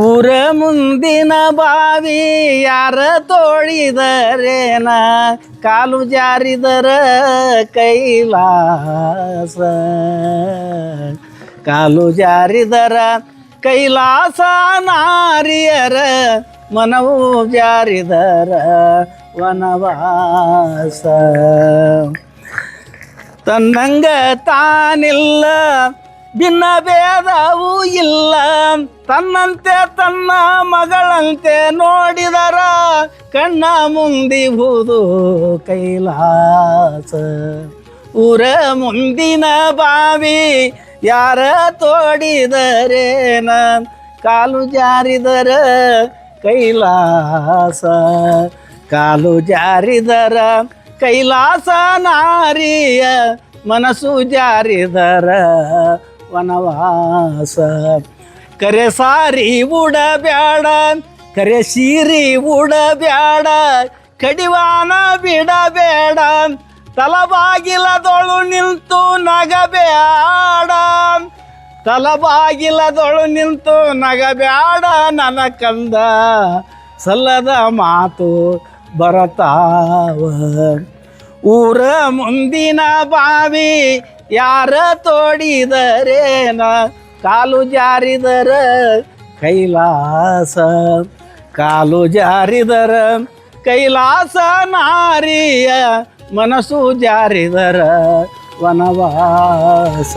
ಊರ ಮುಂದಿನ ಬಾವಿ ಯಾರ ತೋಳಿದರೇನ ಕಾಲು ಜಾರಿದರ ಕೈಲಾಸ ಕಾಲು ಜಾರಿದರ ಕೈಲಾಸ ನಾರಿಯರ ಮನವು ಜಾರಿದರ ವನವಾಸ ತನ್ನಂಗ ತಾನಿಲ್ಲ ಭಿನ್ನ ಭೇದವೂ ಇಲ್ಲ ತನ್ನಂತೆ ತನ್ನ ಮಗಳಂತೆ ನೋಡಿದರ ಕಣ್ಣ ಮುಂದಿಹುದು ಕೈಲಾಸ ಊರ ಮುಂದಿನ ಬಾವಿ ಯಾರ ತೋಡಿದರೇನ ಕಾಲು ಜಾರಿದರ ಕೈಲಾಸ ಕಾಲು ಜಾರಿದರ ಕೈಲಾಸ ನಾರಿಯ ಮನಸ್ಸು ಜಾರಿದರ ವನವಾಸ ಕರೆ ಸಾರಿ ಉಡಬ್ಯಾಡ ಕರೆ ಸೀರಿ ಉಡಬ್ಯಾಡ ಕಡಿವಾನ ಬಿಡಬೇಡ ತಲಬಾಗಿಲದೊಳು ನಿಂತು ನಗಬೇಡ ತಲಬಾಗಿಲದೊಳು ನಿಂತು ನಗಬೇಡ ನನ್ನ ಕಂದ ಸಲ್ಲದ ಮಾತು ಬರತಾವ ಊರ ಮುಂದಿನ ಬಾವಿ ಯಾರ ತೋಡಿದರೇನ ಕಾಲು ಜಾರಿದರ ಕೈಲಾಸ ಕಾಲು ಜಾರಿದರ ಕೈಲಾಸ ನಾರಿಯ ಮನಸ್ಸು ಜಾರಿದರ ವನವಾಸ